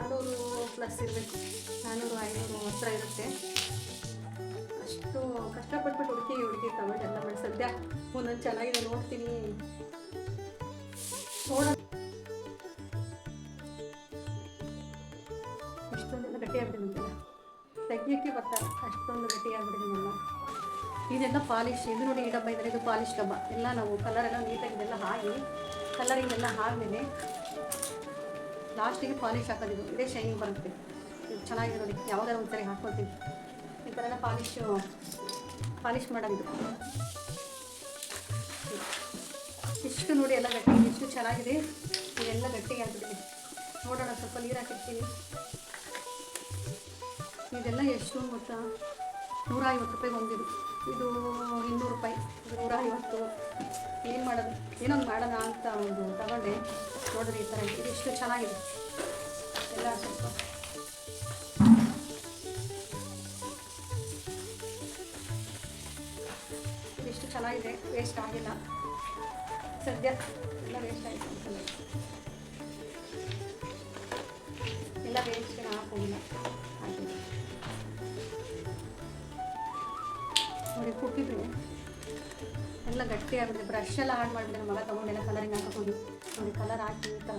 400+ ಇರಬೇಕು, 400-500 ಹತ್ರ ಇರುತ್ತೆ. ಅಷ್ಟು ಕಷ್ಟಪಟ್ಬಿಟ್ಟು ಹುಡುಕಿ ತಗೊಂಡು ಎಲ್ಲ ಮಾಡಿ. ಸದ್ಯ ಒಂದೊಂದು ಚೆನ್ನಾಗಿದೆ, ನೋಡ್ತೀನಿ ಇಷ್ಟೊಂದೆಲ್ಲ ಗಟ್ಟಿ ಆಗ್ಬಿಟ್ಟಿದೆ, ತೆಗಿಯೋಕ್ಕೆ ಬರ್ತಾರೆ, ಅಷ್ಟೊಂದು ಗಟ್ಟಿ ಆಗ್ಬಿಟ್ಟಿದ್ದೀನಲ್ಲ. ಇದೆಲ್ಲ ಪಾಲಿಶ್. ಇದು ನೋಡಿ, ಈ ಡಬ್ಬ ಇದ್ದರೆ ಇದು ಪಾಲಿಶ್ ಡಬ್ಬ. ಎಲ್ಲ ನಾವು ಕಲರೆಲ್ಲ ನೀಟಾಗಿ ಇದೆಲ್ಲ ಹಾಕಿ ಕಲರಿಂಗೆಲ್ಲ ಆದಮೇಲೆ ಲಾಸ್ಟಿಗೆ ಪಾಲಿಶ್ ಹಾಕೋದಿದ್ದು. ಇದೇ ಶೈನಿಂಗ್ ಬರುತ್ತೆ, ಇದು ಚೆನ್ನಾಗಿದೆ ನೋಡಿ. ಯಾವುದಾದ್ರು ಒಂದು ಸರಿ ಹಾಕ್ಕೊಳ್ತೀವಿ ಈ ಥರ ಎಲ್ಲ ಪಾಲಿಶ್ ಮಾಡೋದಿದ್ದು. ಇಷ್ಟು ನೋಡಿ ಎಲ್ಲ ಗಟ್ಟಿ, ಎಷ್ಟು ಚೆನ್ನಾಗಿದೆ. ಇದೆಲ್ಲ ಗಟ್ಟಿಗೆ ಆಗ್ಬಿಟ್ಟಿದೆ. ನೋಡೋಣ, ಸ್ವಲ್ಪ ನೀರು ಹಾಕಿರ್ತೀನಿ. ಇದೆಲ್ಲ ಎಷ್ಟು ಗೊತ್ತಾ, 150 ರೂಪಾಯಿ ಒಂದಿದು. ಇದು 200 ರೂಪಾಯಿ, ಇದು 150. ಏನು ಮಾಡೋದು, ಏನೊಂದು ಮಾಡೋಣ ಅಂತ ಒಂದು ತಗೊಂಡೆ. ನೋಡಿದ್ರೆ ಈ ಥರ ಇದು ಎಷ್ಟು ಚೆನ್ನಾಗಿದೆ ಎಲ್ಲ. ಸ್ವಲ್ಪ ಇದಿಷ್ಟು ಚೆನ್ನಾಗಿದೆ, ವೇಸ್ಟ್ ಆಗಿಲ್ಲ. ಸದ್ಯ ಎಲ್ಲ ವೇಸ್ಟ್ ಆಯಿತು ಅಂತಲ್ಲ, ಎಲ್ಲ ವೇಸ್ಟ್ ಹಾಕೋಗಿಲ್ಲ. ಹಾಗೆ ನೋಡಿ, ಕುಟ್ಟಿದ್ರು ಎಲ್ಲ ಗಟ್ಟಿ ಆಗಿಬಿಟ್ಟಿದೆ. ಬ್ರಷ್ ಎಲ್ಲ ಹಾಳು ಮಾಡಿಬಿಟ್ಟೆ. ಮಗ ತೊಗೊಂಡೆಲ್ಲ ಕಲರಿಂಗ್ ಹಾಕೋದು ನೋಡಿ. ಕಲರ್ ಹಾಕಿ ಈ ಥರ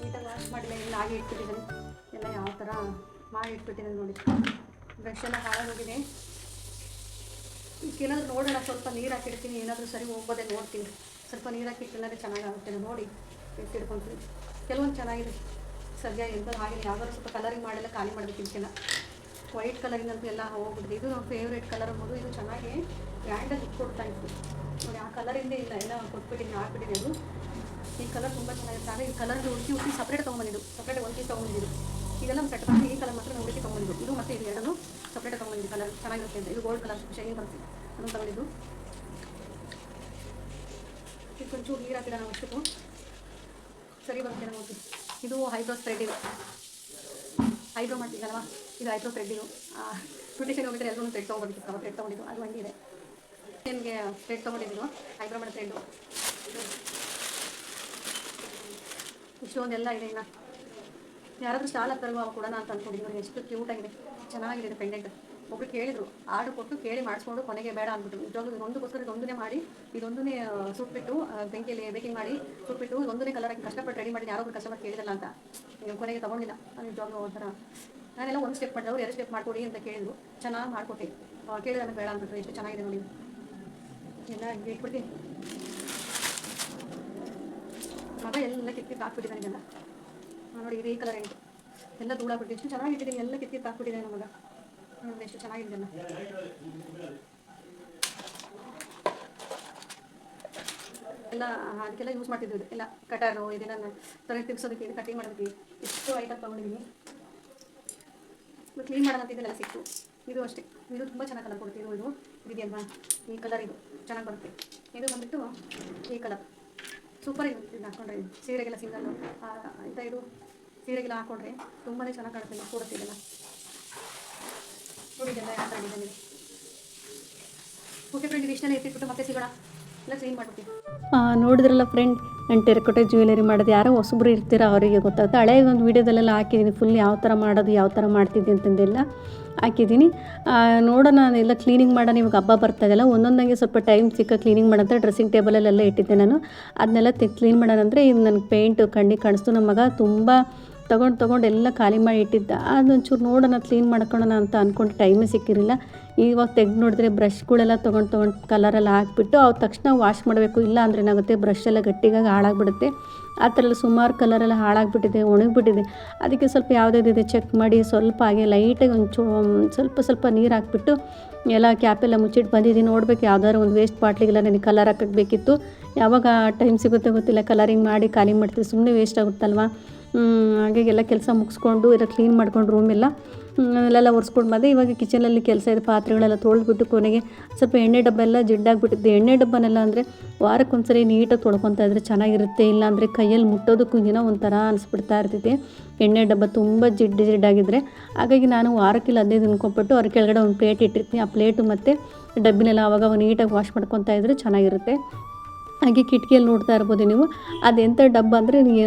ನೀಟಾಗಿ ವಾಶ್ ಮಾಡಿಲ್ಲ, ಎಲ್ಲ ಹಾಗೆ ಇಟ್ಬಿಟ್ಟಿದ್ದಾನೆ. ಎಲ್ಲ ಯಾವ ಥರ ಮಾಡಿ ಇಟ್ಬಿಟ್ಟಿದ್ದಾನೆ ನೋಡಿ. ಬ್ರಷ್ ಎಲ್ಲ ಹಾಳಾಗೋಗಿದೆ. ಏನಾದರೂ ನೋಡೋಣ, ಸ್ವಲ್ಪ ನೀರು ಹಾಕಿಡ್ತೀನಿ. ಏನಾದರೂ ಸರಿ ಹೋಗ್ಬೋದೇ ನೋಡ್ತೀನಿ. ಸ್ವಲ್ಪ ನೀರು ಹಾಕಿಟ್ಟಿಲ್ಲಂದರೆ ಚೆನ್ನಾಗಾಗುತ್ತೆ ನೋಡಿ. ಎತ್ತಿಡ್ಕೊತೀನಿ. ಕೆಲವೊಂದು ಚೆನ್ನಾಗಿದೆ. ಸದ್ಯ ಎಂಥದ್ದು ಹಾಗೆ ಯಾವ್ದಾದ್ರು ಸ್ವಲ್ಪ ಕಲರಿಂಗ್ ಮಾಡೆಲ್ಲ ಖಾಲಿ ಮಾಡಬೇಕು. ಇದಕ್ಕೆಲ್ಲ ವೈಟ್ ಕಲರಿಂಗ್ ಅಂತೂ ಎಲ್ಲ ಹೋಗ್ಬಿಟ್ಟಿದೆ. ಇದು ನಮ್ಮ ಫೇವ್ರೇಟ್ ಕಲರ್ ಅಂಬೋದು. ಇದು ಚೆನ್ನಾಗಿ ಬ್ರ್ಯಾಂಡಲ್ಲಿ ಕೊಡ್ತಾ ಇತ್ತು ನೋಡಿ. ಆ ಕಲರಿಂದೇ ಇಲ್ಲ, ಎಲ್ಲ ಕೊಟ್ಬಿಟ್ಟಿದ್ದೀನಿ, ಹಾಕ್ಬಿಟ್ಟಿದೆ. ಅದು ಈ ಕಲರ್ ತುಂಬ ಚೆನ್ನಾಗಿರುತ್ತೆ. ಆದರೆ ಈ ಕಲರ್ ಹುಡುಕಿ ಸಪ್ರೇಟ್ ತೊಗೊಂಬಂದಿದ್ದು, ಸಪ್ರೇಟ್ ಒಂದು ಪೀಸ್ ತೊಗೊಂಡಿದ್ದು. ಇದೆಲ್ಲ ಸೆಟ್ ಮಾಡಿ ಈ ಕಲರ್ ಮಾತ್ರ ಹುಡುಕಿ ತೊಗೊಂಡಿದ್ದು. ಇದು ಮತ್ತು ಇದು ಎರಡನ್ನೂ ಸಪ್ರೇಟ್ ತೊಗೊಂಡಿದ್ದು. ಕಲರ್ ಚೆನ್ನಾಗಿರುತ್ತೆ ಅಂತ. ಇದು ಗೋಲ್ಡ್ ಕಲರ್ ಶೈನಿಂಗ್ ಬರುತ್ತೆ, ಅದನ್ನು ತೊಗೊಂಡಿದ್ದು. ಇದಕ್ಕೊಂಚೂರು ನೀರು ಹಾಕಿದ ನಾವು ಅಷ್ಟು ಸರಿ ಬರುತ್ತೆ ನಮಗೆ. ಇದು ಐಬ್ರೋ ಥ್ರೆಡ್. ಇದು ಐಬ್ರೋ ಮಾಡ್ತಿದ್ದಲ್ವ, ಇದು ಐಬ್ರೋ ಥ್ರೆಡ್. ಇದು ಬ್ಯೂಟಿಷನ್ ಹೋಗಿದ್ರೆ ಎಲ್ಲರೂ ಥ್ರೆಡ್ ತೊಗೊಂಡಿದ್ದು, ಥ್ರೆಡ್ ತೊಗೊಂಡಿದ್ದು. ಅದು ಹಂಗಿದೆ. ನಿಮಗೆ ಥ್ರೆಡ್ ತೊಗೊಂಡಿದ್ದು, ಐಬ್ರೋ ಮಾಡೋ ಥ್ರೆಡ್ಡು. ಇಷ್ಟೊಂದೆಲ್ಲ ಇದೆ. ಇನ್ನು ಯಾರಾದರೂ ಸ್ಟಾಲ್ ಹಾಕ್ತಾರಲ್ವ, ಅವು ಕೂಡ ನಾನು ತಂದ್ಕೊಂಡಿದ್ದೀನಿ. ಎಷ್ಟು ಕ್ಯೂಟಾಗಿದೆ, ಚೆನ್ನಾಗಿದೆ. ಪೆಂಡೆಂಟ್ ಒಬ್ರು ಕೇಳಿದ್ರು, ಆರ್ಡರ್ ಕೊಟ್ಟು ಕೇಳಿ ಮಾಡಿಸ್ಕೊಂಡು ಕೊನೆಗೆ ಬೇಡ ಅಂದ್ಬಿಟ್ಟು. ನಿಜವಾಗ್ಲೂ ಇದೊಂದಕ್ಕೋಸ್ಕರ ಇದೊಂದನ್ನೇ ಮಾಡಿ ಇದೊಂದನ್ನೇ ಸುಟ್ಬಿಟ್ಟು ಬೆಂಕಿಯಲ್ಲಿ ಬೇಕಿಂಗ್ ಮಾಡಿ ಸುಟ್ಬಿಟ್ಟು ಇದೊಂದನ್ನೇ ಕಲರ್ ಹಾಕಿ ಕಷ್ಟಪಟ್ಟು ರೆಡಿ ಮಾಡಿ ಯಾರೊಬ್ರು ಕಸ್ಟಮರ್ ಕೇಳಿದಲ್ಲ ಅಂತ ಕೊನೆಗೆ ತೊಗೊಂಡಿಲ್ಲ. ನಿಜವಾಗ್ಲೂ ಒಂಥರ ನಾನೆಲ್ಲ ಒಂದು ಸ್ಟೆಪ್ ಮಾಡಿದೆ, ಅವ್ರು 2 ಸ್ಟೆಪ್ ಮಾಡಿಕೊಡಿ ಅಂತ ಕೇಳಿದ್ರು, ಚೆನ್ನಾಗಿ ಮಾಡಿಕೊಟ್ಟೆ. ಕೇಳಿದ್ರೆ ನನಗೆ ಬೇಡ ಅಂದ್ಬಿಟ್ರು. ಎಷ್ಟು ಚೆನ್ನಾಗಿದೆ ನೋಡಿ, ಎಲ್ಲ ಹಿಂಗೆ ಇಟ್ಬಿಟ್ಟು ಮಗ ಎಲ್ಲ ಕಿತ್ಕಿತ್ತು ಹಾಕ್ಬಿಟ್ಟಿದ್ದಾನೆ. ಎಲ್ಲ ನೋಡಿ ಇದು ಈ ಕಲರ್ ಏನಿತ್ತು ಎಲ್ಲ ಧೂಳಾಗ್ಬಿಟ್ಟು ಎಷ್ಟು ಚೆನ್ನಾಗಿಟ್ಟಿದ್ದೀನಿ, ಎಲ್ಲ ಕಿತ್ಕಿತ್ತು ಹಾಕ್ಬಿಟ್ಟಿದ್ದಾನೆ ನಮಗ. ನೋಡಿ ಎಷ್ಟು ಚೆನ್ನಾಗಿದೆಯಲ್ಲ. ಎಲ್ಲ ಅದಕ್ಕೆಲ್ಲ ಯೂಸ್ ಮಾಡ್ತಿದ್ವಿ, ಎಲ್ಲ ಕಟಾರು ಇದೆಲ್ಲ ತೊರೆ ತಿರ್ಸೋದಕ್ಕೆ, ಇದು ಕಟಿಂಗ್ ಮಾಡೋದಕ್ಕೆ ಎಷ್ಟು ಐಟಮ್ ತೊಗೊಂಡಿದ್ದೀನಿ. ಕ್ಲೀನ್ ಮಾಡೋದಂತಿದ್ದೆಲ್ಲ ಸಿಕ್ತು. ಇದು ಅಷ್ಟೇ, ಇದು ತುಂಬ ಚೆನ್ನಾಗಿ ಕಲರ್ ಕೊಡುತ್ತೆ. ಇದು ಇದೆಯಲ್ವಾ, ಈ ಕಲರ್ ಇದು ಚೆನ್ನಾಗಿ ಬರುತ್ತೆ. ಇದು ಬಂದುಬಿಟ್ಟು ಈ ಕಲರ್ ಸೂಪರ್ ಇರುತ್ತೆ. ಇದು ಹಾಕ್ಕೊಂಡ್ರೆ ಸೀರೆಗೆಲ್ಲ ಸಿಂಗಲ್ಲು ಅಂತ ಇದು ಸೀರೆಗೆಲ್ಲ ಹಾಕ್ಕೊಂಡ್ರೆ ತುಂಬಾ ಚೆನ್ನಾಗಿ ಕಾಣುತ್ತೆ. ಕೊಡುತ್ತೆ ಇದೆಲ್ಲ ನೋಡಿ, ಇದೆಲ್ಲ ಯಾವ ಥರ ಇದೆ. ಓಕೆ ಫ್ರೆಂಡ್, ಇದು ಇಷ್ಟೆಲ್ಲ ಎತ್ತಿಟ್ಬಿಟ್ಟು ಮತ್ತೆ ಸಿಗೋಣ, ಎಲ್ಲ ಕ್ಲೀನ್ ಮಾಡ್ಬಿಟ್ಟು. ನೋಡಿದ್ರಲ್ಲ ಫ್ರೆಂಡ್, ನಾನು ಟೆರಕೋಟಾ ಜ್ಯುವೆಲರಿ ಮಾಡೋದು ಯಾರೋ ಹೊಸಬ್ರು ಇರ್ತೀರ ಅವರಿಗೆ ಗೊತ್ತಾಗುತ್ತೆ. ಹಳೆಯ ಒಂದು ವೀಡಿಯೋದಲ್ಲೆಲ್ಲ ಹಾಕಿದ್ದೀನಿ ಫುಲ್ ಯಾವ ಥರ ಮಾಡೋದು, ಯಾವ ಥರ ಮಾಡ್ತಿದ್ದೆ ಅಂತಂದೆಲ್ಲ ಹಾಕಿದ್ದೀನಿ. ನೋಡೋಣ, ಎಲ್ಲ ಕ್ಲೀನಿಂಗ್ ಮಾಡೋಣ. ಇವಾಗ ಹಬ್ಬ ಬರ್ತಾಯಿದ್ದಲ್ಲ, ಒಂದೊಂದಾಗೆ ಸ್ವಲ್ಪ ಟೈಮ್ ಸಿಕ್ಕ ಕ್ಲೀನಿಂಗ್ ಮಾಡೋಂಥ ಡ್ರೆಸ್ಸಿಂಗ್ ಟೇಬಲಲ್ಲೆಲ್ಲ ಇಟ್ಟಿದ್ದೆ ನಾನು. ಅದನ್ನೆಲ್ಲ ಕ್ಲೀನ್ ಮಾಡೋಣ ಅಂದರೆ ಇದು ನನಗೆ ಪೇಂಟ್ ಕಣ್ಣಿಗೆ ಕಾಣಿಸ್ತು. ನಮ್ಮ ಮಗ ತುಂಬ ತೊಗೊಂಡು ಎಲ್ಲ ಖಾಲಿ ಮಾಡಿ ಇಟ್ಟಿದ್ದ. ಅದೊಂಚೂರು ನೋಡೋಣ ಕ್ಲೀನ್ ಮಾಡ್ಕೊಳ್ಳೋಣ ಅಂತ ಅಂದ್ಕೊಂಡು ಟೈಮೇ ಸಿಕ್ಕಿರಲಿಲ್ಲ. ಇವಾಗ ತೆಗೆದು ನೋಡಿದ್ರೆ ಬ್ರಷ್ಗಳೆಲ್ಲ ತೊಗೊಂಡು ಕಲರೆಲ್ಲ ಹಾಕ್ಬಿಟ್ಟು ಅವ್ರ ತಕ್ಷಣ ವಾಶ್ ಮಾಡಬೇಕು. ಇಲ್ಲ ಅಂದರೆ ಏನಾಗುತ್ತೆ, ಬ್ರಷ್ ಎಲ್ಲ ಗಟ್ಟಿಗಾಗಿ ಹಾಳಾಗ್ಬಿಡುತ್ತೆ. ಆ ಥರ ಎಲ್ಲ ಸುಮಾರು ಕಲರೆಲ್ಲ ಹಾಳಾಗ್ಬಿಟ್ಟಿದೆ, ಒಣಗಿಬಿಟ್ಟಿದೆ. ಅದಕ್ಕೆ ಸ್ವಲ್ಪ ಯಾವುದಿದೆ ಚೆಕ್ ಮಾಡಿ ಸ್ವಲ್ಪ ಹಾಗೆ ಲೈಟಾಗಿ ಸ್ವಲ್ಪ ನೀರು ಹಾಕ್ಬಿಟ್ಟು ಎಲ್ಲ ಕ್ಯಾಪೆಲ್ಲ ಮುಚ್ಚಿಟ್ಟು ಬಂದಿದ್ದೀನಿ. ನೋಡ್ಬೇಕು ಯಾವ್ದಾದ್ರು ಒಂದು ವೇಸ್ಟ್ ಬಾಟ್ಲಿಗೆಲ್ಲ ನನಗೆ ಕಲರ್ ಹಾಕಕ್ಕೆ ಬೇಕಿತ್ತು. ಯಾವಾಗ ಟೈಮ್ ಸಿಗುತ್ತೆ ಗೊತ್ತಿಲ್ಲ, ಕಲರಿಂಗ್ ಮಾಡಿ ಖಾಲಿ ಮಾಡ್ತೀವಿ, ಸುಮ್ಮನೆ ವೇಸ್ಟ್ ಆಗುತ್ತಲ್ವ. ಹಾಗಾಗಿ ಎಲ್ಲ ಕೆಲಸ ಮುಗಿಸ್ಕೊಂಡು ಎಲ್ಲ ಕ್ಲೀನ್ ಮಾಡ್ಕೊಂಡು ರೂಮೆಲ್ಲ ಅಲ್ಲೆಲ್ಲ ಒರೆಸ್ಕೊಂಡು ಬಂದೆ. ಇವಾಗ ಕಿಚನಲ್ಲಿ ಕೆಲಸ ಇದೆ, ಪಾತ್ರೆಗಳೆಲ್ಲ ತೊಳೆದ್ಬಿಟ್ಟು ಕೊನೆಗೆ ಸ್ವಲ್ಪ ಎಣ್ಣೆ ಡಬ್ಬ ಎಲ್ಲ ಜಿಡ್ಡಾಗಿಬಿಟ್ಟಿದ್ದೆ. ಎಣ್ಣೆ ಡಬ್ಬನೆಲ್ಲ ಅಂದರೆ ವಾರಕ್ಕೊಂದ್ಸರಿ ನೀಟಾಗಿ ತೊಳ್ಕೊತಾ ಇದ್ರೆ ಚೆನ್ನಾಗಿರುತ್ತೆ. ಇಲ್ಲಾಂದರೆ ಕೈಯಲ್ಲಿ ಮುಟ್ಟೋದಕ್ಕೂ ಏನೋ ಒಂಥರ ಅನಿಸ್ಬಿಡ್ತಾ ಇರ್ತೈತೆ ಎಣ್ಣೆ ಡಬ್ಬ ತುಂಬ ಜಿಡ್ಡಾಗಿದ್ದರೆ. ಹಾಗಾಗಿ ನಾನು ವಾರಕ್ಕಿಲ್ಲ 15 ದಿನಕ್ಕೊಬಿಟ್ಟು ಅವ್ರ ಕೆಳಗಡೆ ಒಂದು ಪ್ಲೇಟ್ ಇಟ್ಟಿರ್ತೀನಿ. ಆ ಪ್ಲೇಟು ಮತ್ತು ಡಬ್ಬಿನೆಲ್ಲ ಆವಾಗ ನೀಟಾಗಿ ವಾಶ್ ಮಾಡ್ಕೊತಾ ಇದ್ರೆ ಚೆನ್ನಾಗಿರುತ್ತೆ. ಹಾಗೆ ಕಿಟಕಿಯಲ್ಲಿ ನೋಡ್ತಾ ಇರ್ಬೋದು ನೀವು, ಅದೆಂಥ ಡಬ್ಬ ಅಂದರೆ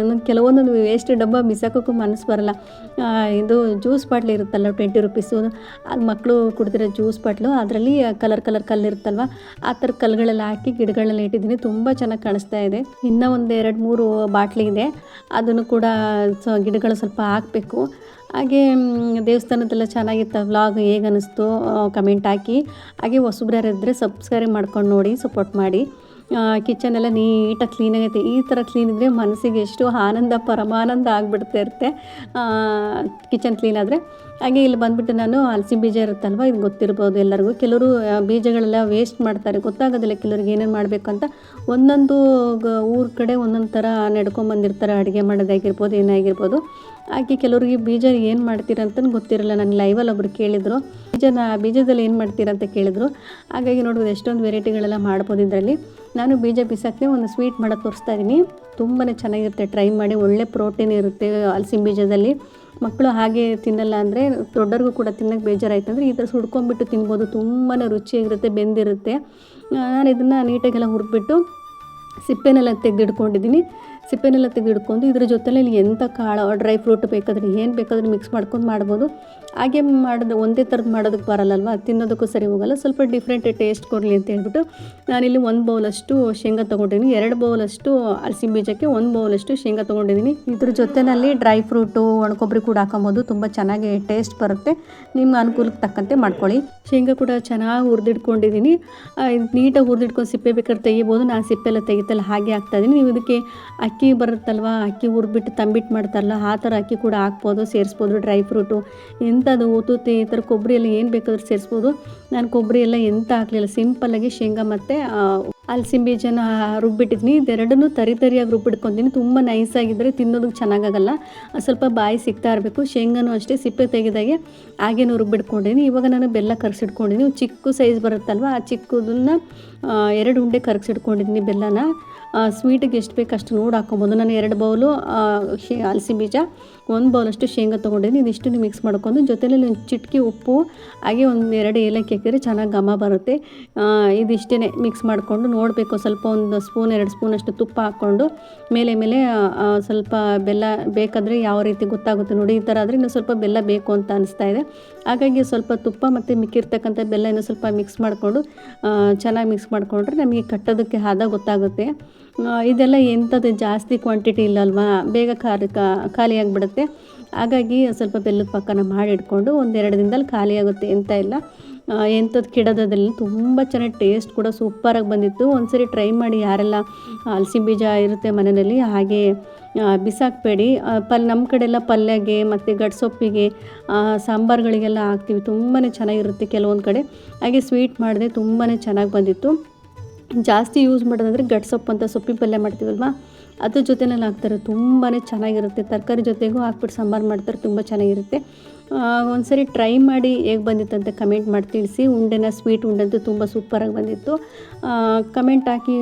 ಕೆಲವೊಂದೊಂದು ವೇಸ್ಟ್ ಡಬ್ಬ ಬಿಸಾಕೋಕ್ಕೂ ಮನಸ್ಸು ಬರೋಲ್ಲ. ಇದು ಜ್ಯೂಸ್ ಬಾಟ್ಲಿ ಇರುತ್ತಲ್ಲ 20 ರೂಪೀಸು, ಅದು ಮಕ್ಕಳು ಕುಡ್ದಿರೋ ಜ್ಯೂಸ್ ಬಾಟ್ಲು, ಅದರಲ್ಲಿ ಕಲರ್ ಕಲ್ಲಿರುತ್ತಲ್ವ, ಆ ಥರ ಕಲ್ಲುಗಳೆಲ್ಲ ಹಾಕಿ ಗಿಡಗಳನ್ನೆಲ್ಲ ಇಟ್ಟಿದ್ದೀನಿ. ತುಂಬ ಚೆನ್ನಾಗಿ ಕಾಣಿಸ್ತಾ ಇದೆ. ಇನ್ನೂ ಒಂದು 2-3 ಬಾಟ್ಲಿ ಇದೆ, ಅದನ್ನು ಕೂಡ ಗಿಡಗಳು ಸ್ವಲ್ಪ ಹಾಕಬೇಕು. ಹಾಗೆ ದೇವಸ್ಥಾನದೆಲ್ಲ ಚೆನ್ನಾಗಿತ್ತು. ವ್ಲಾಗ್ ಹೇಗೆ ಅನ್ನಿಸ್ತು ಕಮೆಂಟ್ ಹಾಕಿ. ಹಾಗೆ ಹೊಸಬ್ರಾರಿದ್ದರೆ ಸಬ್ಸ್ಕ್ರೈಬ್ ಮಾಡ್ಕೊಂಡು ನೋಡಿ, ಸಪೋರ್ಟ್ ಮಾಡಿ. ಕಿಚನೆಲ್ಲ ನೀಟಾಗಿ ಕ್ಲೀನಾಗೈತೆ. ಈ ಥರ ಕ್ಲೀನ್ ಇದ್ದರೆ ಮನಸ್ಸಿಗೆ ಎಷ್ಟು ಆನಂದ ಪರಮಾನಂದ ಆಗಿಬಿಡ್ತಾ ಇರುತ್ತೆ ಕಿಚನ್ ಕ್ಲೀನ್ ಆದರೆ. ಹಾಗೆ ಇಲ್ಲಿ ಬಂದುಬಿಟ್ಟು ನಾನು ಹಲಸಿನ ಬೀಜ ಇರುತ್ತಲ್ವ, ಇದು ಗೊತ್ತಿರ್ಬೋದು ಎಲ್ಲರಿಗೂ. ಕೆಲವರು ಬೀಜಗಳೆಲ್ಲ ವೇಸ್ಟ್ ಮಾಡ್ತಾರೆ, ಗೊತ್ತಾಗೋದಿಲ್ಲ ಕೆಲವ್ರಿಗೆ ಏನೇನು ಮಾಡಬೇಕು ಅಂತ. ಒಂದೊಂದು ಊರ ಕಡೆ ಒಂದೊಂದು ಥರ ನಡ್ಕೊಂಬಂದಿರ್ತಾರೆ, ಅಡುಗೆ ಮಾಡೋದಾಗಿರ್ಬೋದು ಏನಾಗಿರ್ಬೋದು. ಹಾಗೆ ಕೆಲವ್ರಿಗೆ ಬೀಜ ಏನು ಮಾಡ್ತೀರಂತ ಗೊತ್ತಿರಲ್ಲ. ನಾನು ಲೈವಲ್ಲಿ ಒಬ್ರು ಕೇಳಿದರು, ಬೀಜದಲ್ಲಿ ಏನು ಮಾಡ್ತೀರಾ ಅಂತ ಕೇಳಿದ್ರು. ಹಾಗಾಗಿ ನೋಡ್ಬೋದು ಎಷ್ಟೊಂದು ವೆರೈಟಿಗಳೆಲ್ಲ ಮಾಡ್ಬೋದು ಇದರಲ್ಲಿ. ನಾನು ಬೀಜ ಬಿಸಾಕಿ ಒಂದು ಸ್ವೀಟ್ ಮಾಡೋದು ತೋರಿಸ್ತಾ ಇದ್ದೀನಿ. ತುಂಬಾ ಚೆನ್ನಾಗಿರುತ್ತೆ, ಟ್ರೈ ಮಾಡಿ. ಒಳ್ಳೆ ಪ್ರೋಟೀನ್ ಇರುತ್ತೆ ಹಲಸಿನ ಬೀಜದಲ್ಲಿ. ಮಕ್ಕಳು ಹಾಗೆ ತಿನ್ನಲ್ಲ ಅಂದರೆ ದೊಡ್ಡರಿಗೂ ಕೂಡ ತಿನ್ನೋಕ್ಕೆ ಬೇಜಾರಾಯ್ತು ಅಂದರೆ ಈ ಥರ ಸುಡ್ಕೊಂಡ್ಬಿಟ್ಟು ತಿನ್ಬೋದು. ತುಂಬಾ ರುಚಿಯಾಗಿರುತ್ತೆ, ಬೆಂದಿರುತ್ತೆ. ನಾನು ಇದನ್ನು ನೀಟಾಗೆಲ್ಲ ಹುರಿದ್ಬಿಟ್ಟು ಸಿಪ್ಪೆನೆಲ್ಲ ತೆಗೆದಿಟ್ಕೊಂಡಿದ್ದೀನಿ. ಸಿಪ್ಪೆನೆಲ್ಲ ತೆಗೆದಿಟ್ಕೊಂಡು ಇದ್ರ ಜೊತೆಲಿ ಎಂಥ ಕಾಳು ಡ್ರೈ ಫ್ರೂಟ್ ಬೇಕಾದರೆ ಏನು ಬೇಕಾದರೂ ಮಿಕ್ಸ್ ಮಾಡ್ಕೊಂಡು ಮಾಡ್ಬೋದು. ಹಾಗೆ ಮಾಡೋದು ಒಂದೇ ಥರದ್ದು ಮಾಡೋದಕ್ಕೆ ಬರಲ್ಲಲ್ವ, ತಿನ್ನೋದಕ್ಕೂ ಸರಿ ಹೋಗಲ್ಲ. ಸ್ವಲ್ಪ ಡಿಫ್ರೆಂಟ್ ಟೇಸ್ಟ್ ಕೊಡಲಿ ಅಂತ ಹೇಳ್ಬಿಟ್ಟು ನಾನಿಲ್ಲಿ 1 ಬೌಲಷ್ಟು ಶೇಂಗಾ ತೊಗೊಂಡಿದ್ದೀನಿ. 2 ಬೌಲಷ್ಟು ಹಲಸಿನ ಬೀಜಕ್ಕೆ 1 ಬೌಲಷ್ಟು ಶೇಂಗಾ ತೊಗೊಂಡಿದ್ದೀನಿ. ಇದ್ರ ಜೊತೆಯಲ್ಲಿ ಡ್ರೈ ಫ್ರೂಟು ಒಣಕೊಬ್ಬರಿ ಕೂಡ ಹಾಕೊಬೋದು, ತುಂಬ ಚೆನ್ನಾಗಿ ಟೇಸ್ಟ್ ಬರುತ್ತೆ. ನಿಮ್ಮ ಅನುಕೂಲಕ್ಕೆ ತಕ್ಕಂತೆ ಮಾಡ್ಕೊಳ್ಳಿ. ಶೇಂಗಾ ಕೂಡ ಚೆನ್ನಾಗಿ ಹುರಿದಿಟ್ಕೊಂಡಿದ್ದೀನಿ. ನೀಟಾಗಿ ಹುರಿದಿಟ್ಕೊಂಡು ಸಿಪ್ಪೆ ಬೇಕಾದ್ರೆ ತೆಗಿಬೋದು. ನಾನು ಸಿಪ್ಪೆ ಎಲ್ಲ ತೆಗಿತಲ್ಲ ಹಾಗೆ ಹಾಕ್ತಾಯಿದ್ದೀನಿ. ನೀವು ಇದಕ್ಕೆ ಅಕ್ಕಿ ಬರುತ್ತಲ್ವ, ಅಕ್ಕಿ ಹುರಿದ್ಬಿಟ್ಟು ತಂಬಿಟ್ಟು ಮಾಡ್ತಾರಲ್ಲ, ಆ ಥರ ಅಕ್ಕಿ ಕೂಡ ಹಾಕ್ಬೋದು, ಸೇರಿಸ್ಬೋದು. ಡ್ರೈ ಫ್ರೂಟು ಎಂಥದ್ದು ಊತುತ್ತೆ ಈ ಥರ ಕೊಬ್ಬರಿ ಎಲ್ಲ ಏನು ಬೇಕಾದ್ರೂ ಸೇರಿಸ್ಬೋದು. ನಾನು ಕೊಬ್ಬರಿ ಎಲ್ಲ ಎಂತ ಹಾಕಲಿಲ್ಲ, ಸಿಂಪಲ್ಲಾಗಿ ಶೇಂಗಾ ಮತ್ತು ಹಲಸಿನ ಬೀಜನ ರುಬ್ಬಿಟ್ಟಿದ್ದೀನಿ. ಇದೆರಡನ್ನೂ ತರಿಯಾಗಿ ರುಬ್ಬಿಟ್ಕೊತೀನಿ. ತುಂಬ ನೈಸಾಗಿದ್ದರೆ ತಿನ್ನೋದಕ್ಕೆ ಚೆನ್ನಾಗಾಗಲ್ಲ, ಸ್ವಲ್ಪ ಬಾಯಿ ಸಿಗ್ತಾ ಇರಬೇಕು. ಶೇಂಗಾನು ಅಷ್ಟೇ ಸಿಪ್ಪೆ ತೆಗೆದಾಗೆ ಹಾಗೇನು ರುಬ್ಬಿಟ್ಕೊಂಡಿದ್ದೀನಿ. ಇವಾಗ ನಾನು ಬೆಲ್ಲ ಕರಗಿಸಿಟ್ಕೊಂಡಿದ್ದೀನಿ. ಚಿಕ್ಕ ಸೈಜ್ ಬರುತ್ತಲ್ವ, ಆ ಚಿಕ್ಕದನ್ನು 2 ಉಂಡೆ ಕರಗಿಸಿಟ್ಕೊಂಡಿದ್ದೀನಿ ಬೆಲ್ಲನ. ಸ್ವೀಟಿಗೆ ಎಷ್ಟು ಬೇಕು ಅಷ್ಟು ನೋಡಿ ಹಾಕ್ಕೊಬೋದು. ನಾನು 2 ಬೌಲು ಹಲಸಿನ ಬೀಜ, 1 ಬೌಲಷ್ಟು ಶೇಂಗಾ ತೊಗೊಂಡಿದ್ದೀನಿ. ಇದಿಷ್ಟು ಮಿಕ್ಸ್ ಮಾಡ್ಕೊಂಡು ಜೊತೆಯಲ್ಲಿ ಒಂದು ಚಿಟಿಕೆ ಉಪ್ಪು ಹಾಗೆ 1-2 ಏಲಕ್ಕಿ ಹಾಕಿದರೆ ಚೆನ್ನಾಗಿ ಘಮ ಬರುತ್ತೆ. ಇದಿಷ್ಟೇ ಮಿಕ್ಸ್ ಮಾಡಿಕೊಂಡು ನೋಡಬೇಕು. ಸ್ವಲ್ಪ ಒಂದು ಸ್ಪೂನ್ 2 ಸ್ಪೂನಷ್ಟು ತುಪ್ಪ ಹಾಕ್ಕೊಂಡು ಮೇಲೆ ಸ್ವಲ್ಪ ಬೆಲ್ಲ ಬೇಕಾದರೆ ಯಾವ ರೀತಿ ಗೊತ್ತಾಗುತ್ತೆ ನೋಡಿ. ಈ ಥರ ಆದರೆ ಇನ್ನೂ ಸ್ವಲ್ಪ ಬೆಲ್ಲ ಬೇಕು ಅಂತ ಅನಿಸ್ತಾ ಇದೆ. ಹಾಗಾಗಿ ಸ್ವಲ್ಪ ತುಪ್ಪ ಮತ್ತು ಮಿಕ್ಕಿರ್ತಕ್ಕಂಥ ಬೆಲ್ಲ ಇನ್ನೂ ಸ್ವಲ್ಪ ಮಿಕ್ಸ್ ಮಾಡಿಕೊಂಡು ಚೆನ್ನಾಗಿ ಮಿಕ್ಸ್ ಮಾಡಿಕೊಂಡ್ರೆ ನಮಗೆ ಕಟ್ಟೋದಕ್ಕೆ ಹದ ಗೊತ್ತಾಗುತ್ತೆ. ಇದೆಲ್ಲ ಎಂಥದ್ದು ಜಾಸ್ತಿ ಕ್ವಾಂಟಿಟಿ ಇಲ್ಲಲ್ವಾ, ಬೇಗ ಖಾಲಿಯಾಗಿಬಿಡುತ್ತೆ. ಹಾಗಾಗಿ ಸ್ವಲ್ಪ ಬೆಲ್ಲದ ಪಾಕನ ಮಾಡಿ ಇಟ್ಕೊಂಡು 1-2 ದಿನದಲ್ಲಿ ಖಾಲಿಯಾಗುತ್ತೆ. ಎಂತ ಇಲ್ಲ, ಎಂಥದ್ದು ಕೆಡೋದ್ರಲ್ಲಿ ತುಂಬ ಚೆನ್ನಾಗಿ ಟೇಸ್ಟ್ ಕೂಡ ಸೂಪರಾಗಿ ಬಂದಿತ್ತು. ಒಂದ್ಸರಿ ಟ್ರೈ ಮಾಡಿ ಯಾರೆಲ್ಲ ಹಲಸಿನ ಬೀಜ ಇರುತ್ತೆ ಮನೆಯಲ್ಲಿ, ಹಾಗೆ ಬಿಸಾಕಬೇಡಿ. ನಮ್ಮ ಕಡೆ ಎಲ್ಲ ಪಲ್ಯಗೆ ಮತ್ತು ಗಡ್ಸೊಪ್ಪಿಗೆ ಸಾಂಬಾರುಗಳಿಗೆಲ್ಲ ಹಾಕ್ತೀವಿ, ತುಂಬಾ ಚೆನ್ನಾಗಿರುತ್ತೆ ಕೆಲವೊಂದು ಕಡೆ. ಹಾಗೆ ಸ್ವೀಟ್ ಮಾಡಿದೆ, ತುಂಬಾ ಚೆನ್ನಾಗಿ ಬಂದಿತ್ತು. ಜಾಸ್ತಿ ಯೂಸ್ ಮಾಡೋದಂದರೆ ಗಡ್ಸೊಪ್ಪು ಅಂತ ಸೊಪ್ಪಿನ ಪಲ್ಯ ಮಾಡ್ತೀವಲ್ವ, ಅದ್ರ ಜೊತೆನಲ್ಲಿ ಹಾಕ್ತಾರೆ, ತುಂಬಾ ಚೆನ್ನಾಗಿರುತ್ತೆ. ತರಕಾರಿ ಜೊತೆಗೂ ಹಾಕ್ಬಿಟ್ಟು ಸಾಂಬಾರು ಮಾಡ್ತಾರೆ, ತುಂಬ ಚೆನ್ನಾಗಿರುತ್ತೆ. ಒಂದ್ಸರಿ ಟ್ರೈ ಮಾಡಿ ಹೇಗೆ ಬಂದಿತ್ತು ಅಂತ ಕಮೆಂಟ್ ಮಾಡಿ ತಿಳಿಸಿ. ಸ್ವೀಟ್ ಉಂಡೆ ಅಂತೂ ತುಂಬ ಸೂಪರಾಗಿ ಬಂದಿತ್ತು. ಕಮೆಂಟ್ ಹಾಕಿ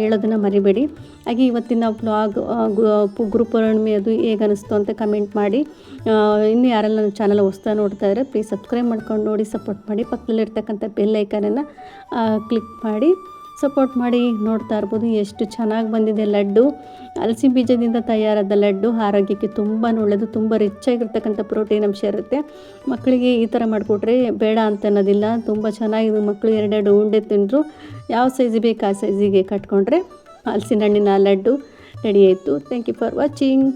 ಹೇಳೋದನ್ನು ಮರಿಬೇಡಿ. ಹಾಗೆ ಇವತ್ತಿನ ವ್ಲಾಗ್ ಗುರುಪೌರ್ಣಿಮೆ ಅದು ಹೇಗೆ ಅನ್ನಿಸ್ತು ಅಂತ ಕಮೆಂಟ್ ಮಾಡಿ. ಇನ್ನು ಯಾರೆಲ್ಲ ನನ್ನ ಚಾನಲ್ ಹೊಸ್ದಾಗಿ ನೋಡ್ತಾ ಇದ್ದಾರೆ ಪ್ಲೀಸ್ ಸಬ್ಸ್ಕ್ರೈಬ್ ಮಾಡ್ಕೊಂಡು ನೋಡಿ, ಸಪೋರ್ಟ್ ಮಾಡಿ. ಪಕ್ಕದಲ್ಲಿರ್ತಕ್ಕಂಥ ಬೆಲ್ ಐಕನನ್ನು ಕ್ಲಿಕ್ ಮಾಡಿ ಸಪೋರ್ಟ್ ಮಾಡಿ. ನೋಡ್ತಾ ಇರ್ಬೋದು ಎಷ್ಟು ಚೆನ್ನಾಗಿ ಬಂದಿದೆ ಲಡ್ಡು. ಹಲಸಿನ ಬೀಜದಿಂದ ತಯಾರಾದ ಲಡ್ಡು ಆರೋಗ್ಯಕ್ಕೆ ತುಂಬಾ ಒಳ್ಳೆಯದು, ತುಂಬ ರಿಚ್ ಆಗಿರ್ತಕ್ಕಂಥ ಪ್ರೋಟೀನ್ ಅಂಶ ಇರುತ್ತೆ. ಮಕ್ಕಳಿಗೆ ಈ ಥರ ಮಾಡಿಕೊಟ್ರೆ ಬೇಡ ಅಂತ ಅನ್ನೋದಿಲ್ಲ, ತುಂಬ ಚೆನ್ನಾಗಿದೆ. ಮಕ್ಕಳು 2 ಉಂಡೆ ತಿಂದರು, ಯಾವ ಸೈಜ್ ಬೇಕು ಆ ಸೈಜಿಗೆ ಕಟ್ಕೊಂಡ್ರೆ ಹಲಸಿನ ಹಣ್ಣಿನ ಲಡ್ಡು ರೆಡಿ ಆಯಿತು. Thank you for watching.